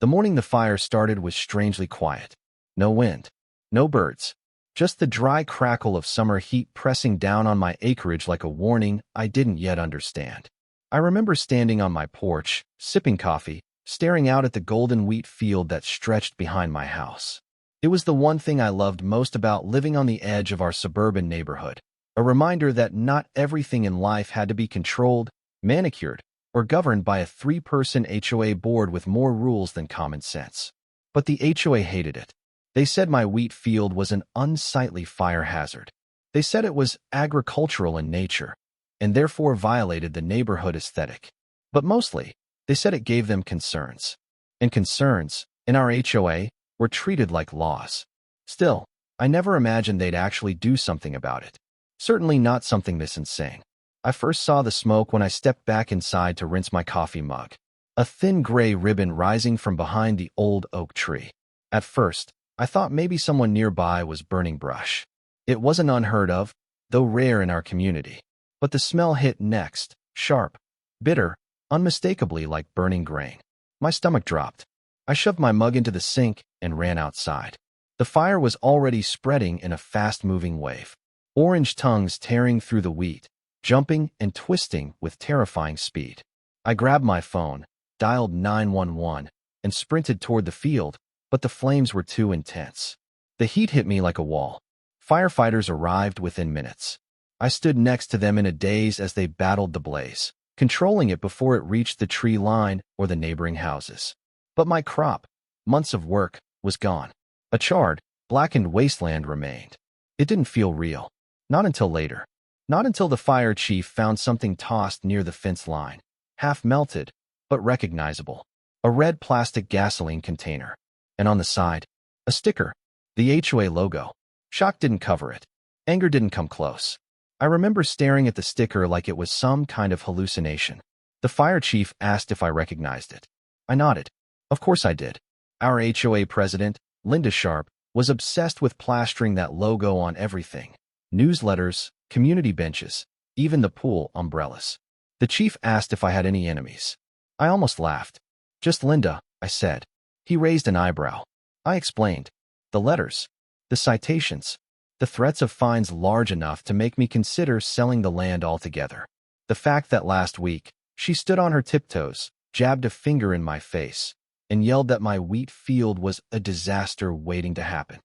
The morning the fire started was strangely quiet. No wind, no birds, just the dry crackle of summer heat pressing down on my acreage like a warning I didn't yet understand. I remember standing on my porch, sipping coffee, staring out at the golden wheat field that stretched behind my house. It was the one thing I loved most about living on the edge of our suburban neighborhood, a reminder that not everything in life had to be controlled, manicured, or governed by a three-person HOA board with more rules than common sense. But the HOA hated it. They said my wheat field was an unsightly fire hazard. They said it was agricultural in nature, and therefore violated the neighborhood aesthetic. But mostly, they said it gave them concerns. And concerns, in our HOA, were treated like laws. Still, I never imagined they'd actually do something about it. Certainly not something this insane. I first saw the smoke when I stepped back inside to rinse my coffee mug, a thin gray ribbon rising from behind the old oak tree. At first, I thought maybe someone nearby was burning brush. It wasn't unheard of, though rare in our community. But the smell hit next, sharp, bitter, unmistakably like burning grain. My stomach dropped. I shoved my mug into the sink and ran outside. The fire was already spreading in a fast-moving wave, orange tongues tearing through the wheat, jumping and twisting with terrifying speed. I grabbed my phone, dialed 911, and sprinted toward the field, but the flames were too intense. The heat hit me like a wall. Firefighters arrived within minutes. I stood next to them in a daze as they battled the blaze, controlling it before it reached the tree line or the neighboring houses. But my crop, months of work, was gone. A charred, blackened wasteland remained. It didn't feel real. Not until later. Not until the fire chief found something tossed near the fence line, half melted, but recognizable. A red plastic gasoline container. And on the side, a sticker. The HOA logo. Shock didn't cover it. Anger didn't come close. I remember staring at the sticker like it was some kind of hallucination. The fire chief asked if I recognized it. I nodded. Of course I did. Our HOA president, Linda Sharp, was obsessed with plastering that logo on everything. Newsletters, community benches, even the pool umbrellas. The chief asked if I had any enemies. I almost laughed. Just Linda, I said. He raised an eyebrow. I explained. The letters, the citations, the threats of fines large enough to make me consider selling the land altogether. The fact that last week, she stood on her tiptoes, jabbed a finger in my face, and yelled that my wheat field was a disaster waiting to happen.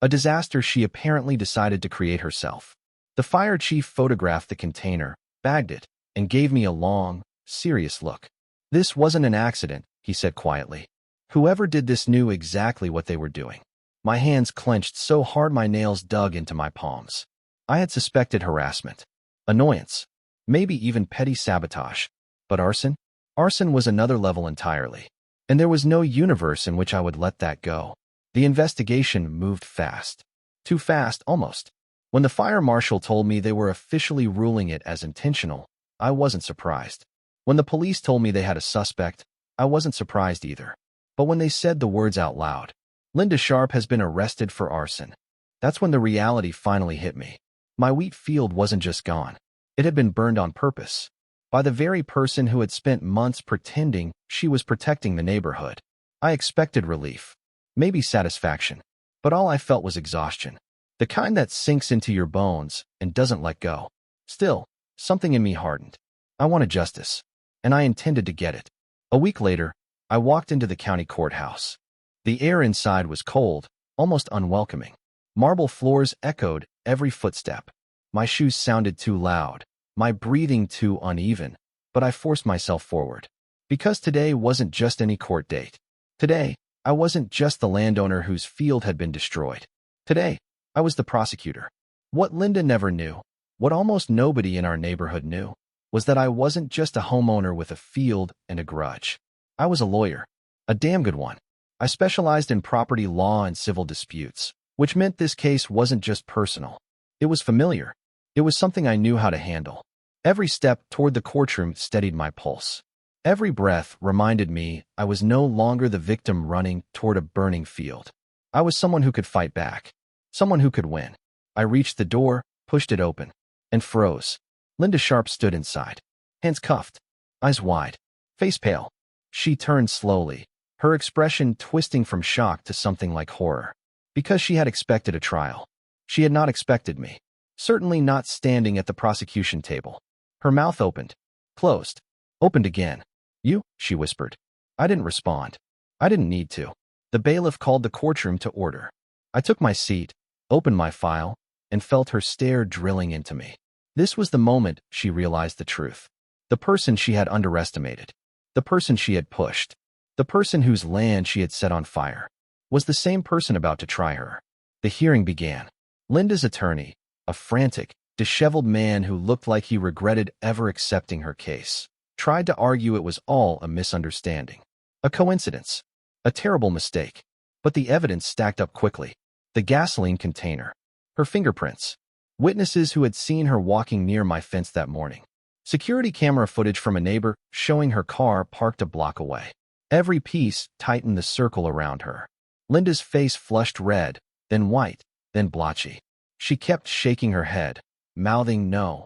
A disaster she apparently decided to create herself. The fire chief photographed the container, bagged it, and gave me a long, serious look. This wasn't an accident, he said quietly. Whoever did this knew exactly what they were doing. My hands clenched so hard my nails dug into my palms. I had suspected harassment, annoyance, maybe even petty sabotage. But arson? Arson was another level entirely. And there was no universe in which I would let that go. The investigation moved fast. Too fast, almost. When the fire marshal told me they were officially ruling it as intentional, I wasn't surprised. When the police told me they had a suspect, I wasn't surprised either. But when they said the words out loud, Linda Sharp has been arrested for arson, that's when the reality finally hit me. My wheat field wasn't just gone. It had been burned on purpose. By the very person who had spent months pretending she was protecting the neighborhood. I expected relief, maybe satisfaction, but all I felt was exhaustion. The kind that sinks into your bones and doesn't let go. Still, something in me hardened. I wanted justice, and I intended to get it. A week later, I walked into the county courthouse. The air inside was cold, almost unwelcoming. Marble floors echoed every footstep. My shoes sounded too loud, my breathing too uneven, but I forced myself forward. Because today wasn't just any court date. Today, I wasn't just the landowner whose field had been destroyed. Today, I was the prosecutor. What Linda never knew, what almost nobody in our neighborhood knew, was that I wasn't just a homeowner with a field and a grudge. I was a lawyer, a damn good one. I specialized in property law and civil disputes, which meant this case wasn't just personal. It was familiar. It was something I knew how to handle. Every step toward the courtroom steadied my pulse. Every breath reminded me I was no longer the victim running toward a burning field. I was someone who could fight back. Someone who could win. I reached the door, pushed it open, and froze. Linda Sharp stood inside, hands cuffed, eyes wide, face pale. She turned slowly, her expression twisting from shock to something like horror. Because she had expected a trial. She had not expected me. Certainly not standing at the prosecution table. Her mouth opened, closed, opened again. "You?" she whispered. I didn't respond. I didn't need to. The bailiff called the courtroom to order. I took my seat, opened my file, and felt her stare drilling into me. This was the moment she realized the truth. The person she had underestimated. The person she had pushed. The person whose land she had set on fire. Was the same person about to try her. The hearing began. Linda's attorney, a frantic, disheveled man who looked like he regretted ever accepting her case, tried to argue it was all a misunderstanding. A coincidence. A terrible mistake. But the evidence stacked up quickly. The gasoline container. Her fingerprints. Witnesses who had seen her walking near my fence that morning. Security camera footage from a neighbor showing her car parked a block away. Every piece tightened the circle around her. Linda's face flushed red, then white, then blotchy. She kept shaking her head, mouthing no,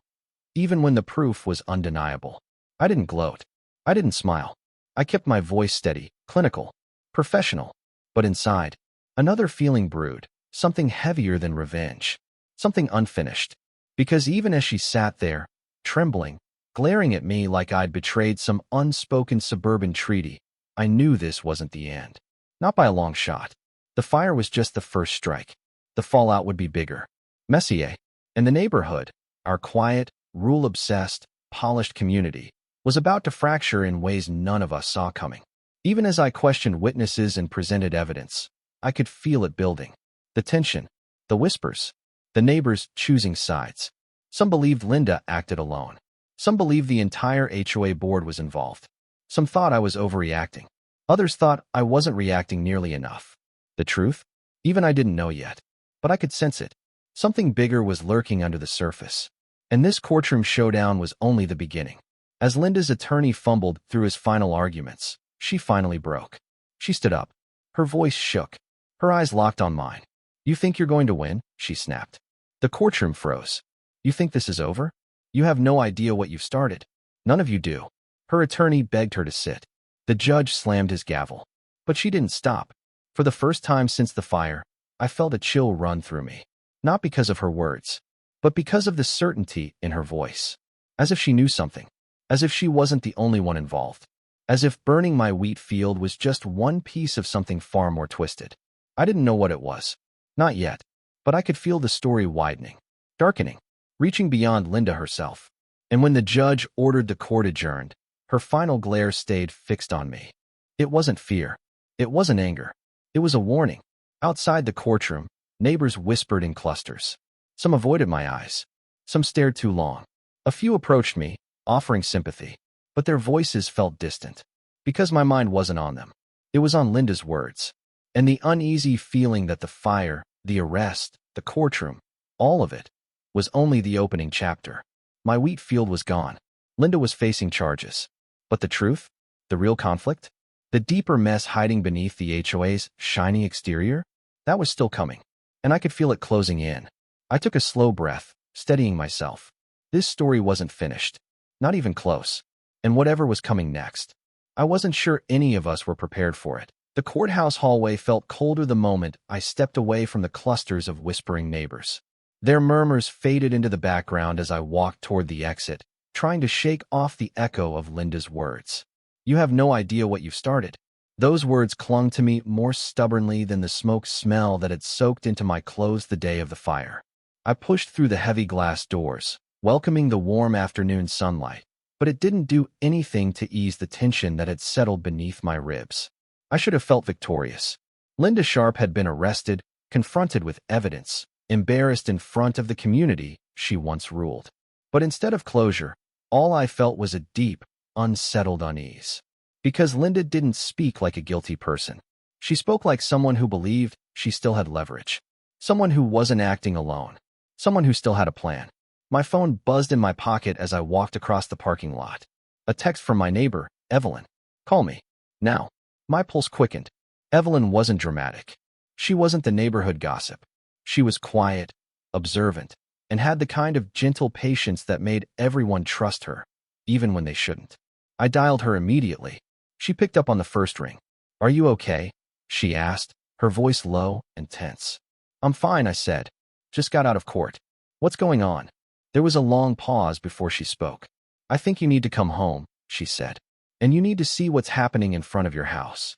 even when the proof was undeniable. I didn't gloat. I didn't smile. I kept my voice steady, clinical, professional. But inside, another feeling brewed, something heavier than revenge, something unfinished. Because even as she sat there, trembling, glaring at me like I'd betrayed some unspoken suburban treaty, I knew this wasn't the end. Not by a long shot. The fire was just the first strike. The fallout would be bigger, messier, and the neighborhood, our quiet, rule-obsessed, polished community, was about to fracture in ways none of us saw coming. Even as I questioned witnesses and presented evidence, I could feel it building. The tension, the whispers, the neighbors choosing sides. Some believed Linda acted alone. Some believed the entire HOA board was involved. Some thought I was overreacting. Others thought I wasn't reacting nearly enough. The truth? Even I didn't know yet. But I could sense it. Something bigger was lurking under the surface. And this courtroom showdown was only the beginning. As Linda's attorney fumbled through his final arguments, she finally broke. She stood up. Her voice shook. Her eyes locked on mine. "You think you're going to win?" she snapped. The courtroom froze. "You think this is over? You have no idea what you've started. None of you do." Her attorney begged her to sit. The judge slammed his gavel. But she didn't stop. For the first time since the fire, I felt a chill run through me. Not because of her words, but because of the certainty in her voice. As if she knew something. As if she wasn't the only one involved. As if burning my wheat field was just one piece of something far more twisted. I didn't know what it was. Not yet. But I could feel the story widening, darkening, reaching beyond Linda herself. And when the judge ordered the court adjourned, her final glare stayed fixed on me. It wasn't fear. It wasn't anger. It was a warning. Outside the courtroom, neighbors whispered in clusters. Some avoided my eyes. Some stared too long. A few approached me, offering sympathy. But their voices felt distant. Because my mind wasn't on them. It was on Linda's words. And the uneasy feeling that the fire, the arrest, the courtroom, all of it, was only the opening chapter. My wheat field was gone. Linda was facing charges. But the truth? The real conflict? The deeper mess hiding beneath the HOA's shiny exterior? That was still coming. And I could feel it closing in. I took a slow breath, steadying myself. This story wasn't finished. Not even close. And whatever was coming next, I wasn't sure any of us were prepared for it. The courthouse hallway felt colder the moment I stepped away from the clusters of whispering neighbors. Their murmurs faded into the background as I walked toward the exit, trying to shake off the echo of Linda's words. "You have no idea what you've started." Those words clung to me more stubbornly than the smoke smell that had soaked into my clothes the day of the fire. I pushed through the heavy glass doors, welcoming the warm afternoon sunlight, but it didn't do anything to ease the tension that had settled beneath my ribs. I should have felt victorious. Linda Sharp had been arrested, confronted with evidence, embarrassed in front of the community she once ruled. But instead of closure, all I felt was a deep, unsettled unease. Because Linda didn't speak like a guilty person. She spoke like someone who believed she still had leverage. Someone who wasn't acting alone. Someone who still had a plan. My phone buzzed in my pocket as I walked across the parking lot. A text from my neighbor, Evelyn. "Call me. Now." My pulse quickened. Evelyn wasn't dramatic. She wasn't the neighborhood gossip. She was quiet, observant, and had the kind of gentle patience that made everyone trust her, even when they shouldn't. I dialed her immediately. She picked up on the first ring. "Are you okay?" she asked, her voice low and tense. "I'm fine," I said. "Just got out of court." "What's going on?" There was a long pause before she spoke. "I think you need to come home," she said. "And you need to see what's happening in front of your house."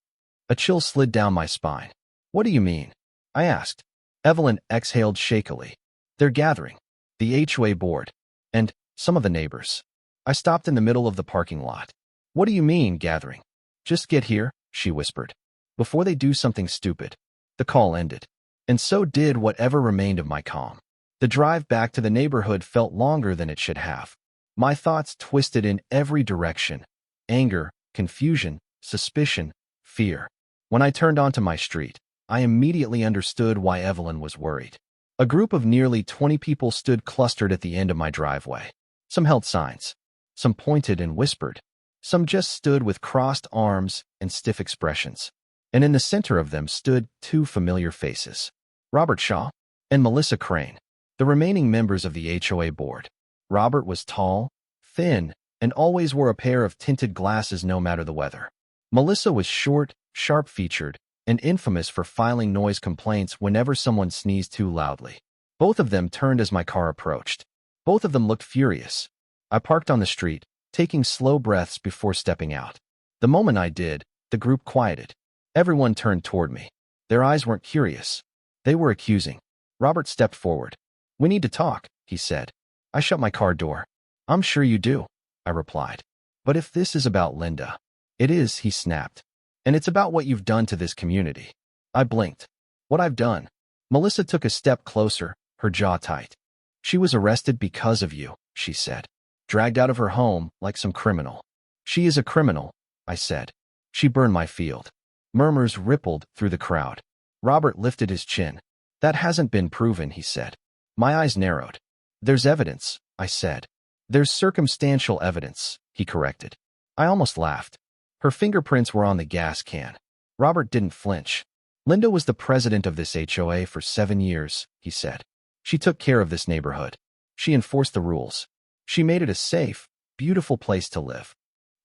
A chill slid down my spine. "What do you mean?" I asked. Evelyn exhaled shakily. "They're gathering. The HOA board. And some of the neighbors." I stopped in the middle of the parking lot. "What do you mean, gathering?" "Just get here," she whispered. "Before they do something stupid." The call ended. And so did whatever remained of my calm. The drive back to the neighborhood felt longer than it should have. My thoughts twisted in every direction. Anger, confusion, suspicion, fear. When I turned onto my street, I immediately understood why Evelyn was worried. A group of nearly 20 people stood clustered at the end of my driveway. Some held signs. Some pointed and whispered. Some just stood with crossed arms and stiff expressions. And in the center of them stood two familiar faces. Robert Shaw and Melissa Crane, the remaining members of the HOA board. Robert was tall, thin, and always wore a pair of tinted glasses no matter the weather. Melissa was short, sharp-featured, and infamous for filing noise complaints whenever someone sneezed too loudly. Both of them turned as my car approached. Both of them looked furious. I parked on the street, taking slow breaths before stepping out. The moment I did, the group quieted. Everyone turned toward me. Their eyes weren't curious. They were accusing. Robert stepped forward. "We need to talk," he said. I shut my car door. "I'm sure you do," I replied. "But if this is about Linda..." "It is," he snapped. "And it's about what you've done to this community." I blinked. "What I've done?" Melissa took a step closer, her jaw tight. "She was arrested because of you," she said. "Dragged out of her home like some criminal." "She is a criminal," I said. "She burned my field." Murmurs rippled through the crowd. Robert lifted his chin. "That hasn't been proven," he said. My eyes narrowed. "There's evidence," I said. "There's circumstantial evidence," he corrected. I almost laughed. Her fingerprints were on the gas can. Robert didn't flinch. "Linda was the president of this HOA for 7 years," he said. "She took care of this neighborhood. She enforced the rules. She made it a safe, beautiful place to live."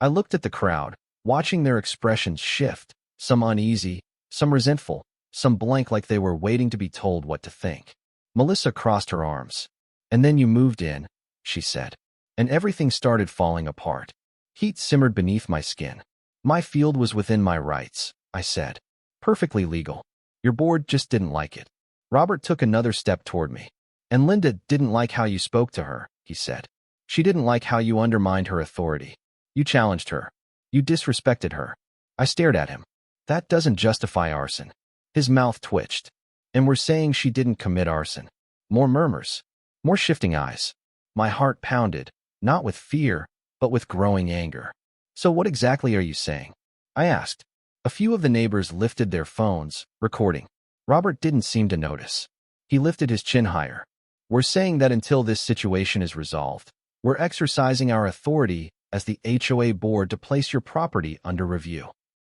I looked at the crowd, watching their expressions shift, some uneasy, some resentful, some blank like they were waiting to be told what to think. Melissa crossed her arms. "And then you moved in," she said. "And everything started falling apart." Heat simmered beneath my skin. "My field was within my rights," I said. "Perfectly legal. Your board just didn't like it." Robert took another step toward me. "And Linda didn't like how you spoke to her," he said. "She didn't like how you undermined her authority. You challenged her. You disrespected her." I stared at him. "That doesn't justify arson." His mouth twitched. "And we're saying she didn't commit arson." More murmurs. More shifting eyes. My heart pounded, not with fear, but with growing anger. "So what exactly are you saying?" I asked. A few of the neighbors lifted their phones, recording. Robert didn't seem to notice. He lifted his chin higher. "We're saying that until this situation is resolved, we're exercising our authority as the HOA board to place your property under review."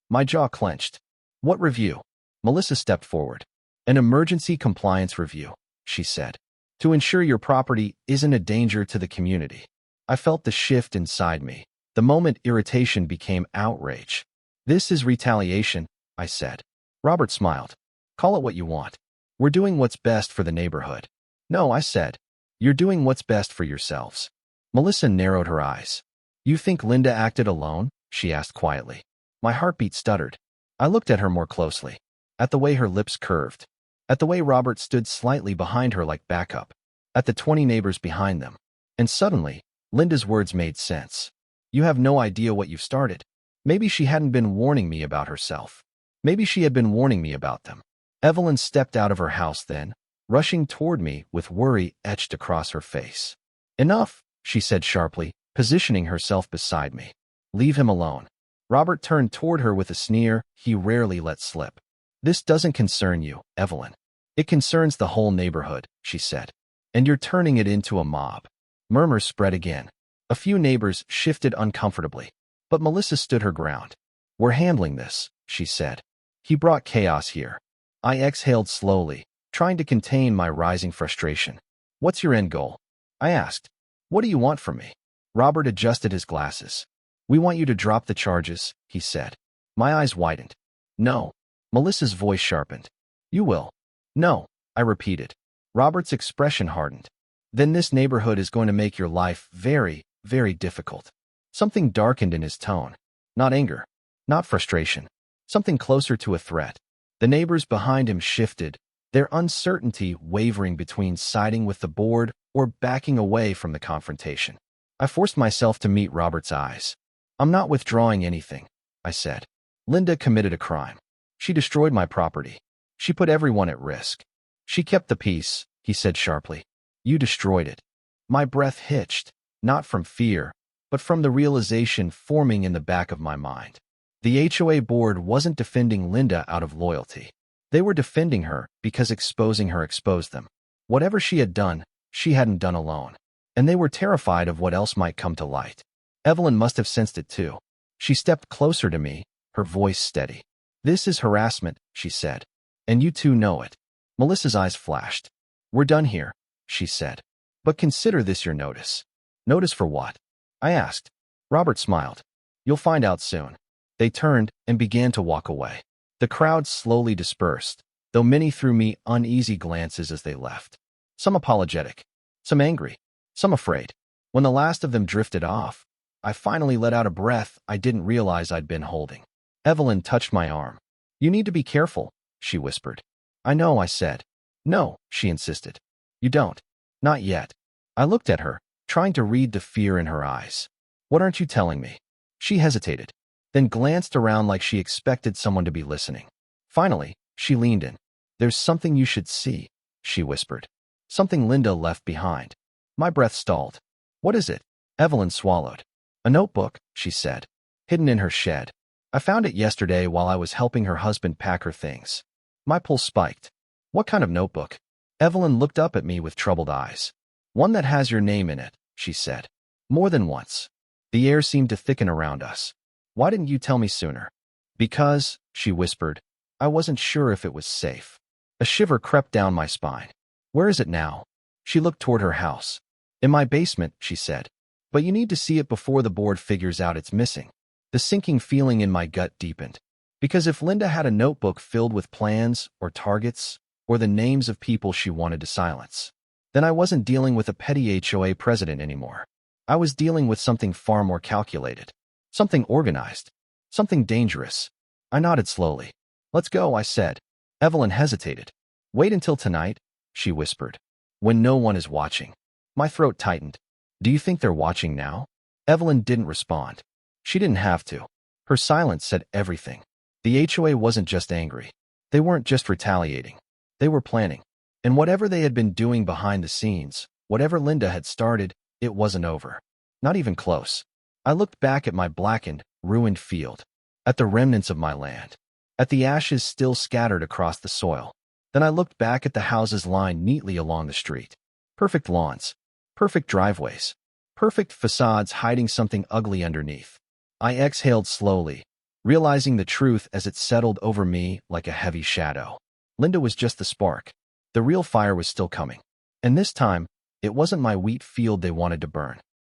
My jaw clenched. "What review?" Melissa stepped forward. "An emergency compliance review," she said, "to ensure your property isn't a danger to the community." I felt the shift inside me. The moment irritation became outrage. "This is retaliation," I said. Robert smiled. "Call it what you want. We're doing what's best for the neighborhood." "No," I said. "You're doing what's best for yourselves." Melissa narrowed her eyes. "You think Linda acted alone?" she asked quietly. My heartbeat stuttered. I looked at her more closely. At the way her lips curved. At the way Robert stood slightly behind her like backup. At the 20 neighbors behind them. And suddenly, Linda's words made sense. "You have no idea what you've started." Maybe she hadn't been warning me about herself. Maybe she had been warning me about them. Evelyn stepped out of her house then, rushing toward me with worry etched across her face. "Enough," she said sharply, positioning herself beside me. "Leave him alone." Robert turned toward her with a sneer he rarely let slip. "This doesn't concern you, Evelyn. It concerns the whole neighborhood," she said. "And you're turning it into a mob." Murmurs spread again. A few neighbors shifted uncomfortably. But Melissa stood her ground. "We're handling this," she said. "He brought chaos here." I exhaled slowly, trying to contain my rising frustration. "What's your end goal?" I asked. "What do you want from me?" Robert adjusted his glasses. "We want you to drop the charges," he said. My eyes widened. No. Melissa's voice sharpened. You will. No, I repeated. Robert's expression hardened. Then this neighborhood is going to make your life very, very difficult. Something darkened in his tone. Not anger. Not frustration. Something closer to a threat. The neighbors behind him shifted, their uncertainty wavering between siding with the board or backing away from the confrontation. I forced myself to meet Robert's eyes. I'm not withdrawing anything, I said. Linda committed a crime. She destroyed my property. She put everyone at risk. She kept the peace, he said sharply. You destroyed it. My breath hitched, not from fear, but from the realization forming in the back of my mind. The HOA board wasn't defending Linda out of loyalty. They were defending her because exposing her exposed them. Whatever she had done, she hadn't done alone. And they were terrified of what else might come to light. Evelyn must have sensed it too. She stepped closer to me, her voice steady. This is harassment, she said. And you two know it. Melissa's eyes flashed. We're done here, she said. But consider this your notice. Notice for what? I asked. Robert smiled. You'll find out soon. They turned and began to walk away. The crowd slowly dispersed, though many threw me uneasy glances as they left. Some apologetic, some angry, some afraid. When the last of them drifted off, I finally let out a breath I didn't realize I'd been holding. Evelyn touched my arm. You need to be careful, she whispered. I know, I said. No, she insisted. You don't. Not yet. I looked at her, trying to read the fear in her eyes. What aren't you telling me? She hesitated, then glanced around like she expected someone to be listening. Finally, she leaned in. There's something you should see, she whispered. Something Linda left behind. My breath stalled. What is it? Evelyn swallowed. A notebook, she said, hidden in her shed. I found it yesterday while I was helping her husband pack her things. My pulse spiked. What kind of notebook? Evelyn looked up at me with troubled eyes. One that has your name in it, she said. More than once. The air seemed to thicken around us. Why didn't you tell me sooner? Because, she whispered, I wasn't sure if it was safe. A shiver crept down my spine. Where is it now? She looked toward her house. In my basement, she said. But you need to see it before the board figures out it's missing. The sinking feeling in my gut deepened. Because if Linda had a notebook filled with plans or targets or the names of people she wanted to silence, then I wasn't dealing with a petty HOA president anymore. I was dealing with something far more calculated. Something organized. Something dangerous. I nodded slowly. Let's go, I said. Evelyn hesitated. Wait until tonight, she whispered. When no one is watching. My throat tightened. Do you think they're watching now? Evelyn didn't respond. She didn't have to. Her silence said everything. The HOA wasn't just angry. They weren't just retaliating. They were planning. And whatever they had been doing behind the scenes, whatever Linda had started, it wasn't over. Not even close. I looked back at my blackened, ruined field, at the remnants of my land, at the ashes still scattered across the soil. Then I looked back at the houses lined neatly along the street. Perfect lawns, perfect driveways, perfect facades hiding something ugly underneath. I exhaled slowly, realizing the truth as it settled over me like a heavy shadow. Linda was just the spark. The real fire was still coming. And this time, it wasn't my wheat field they wanted to burn.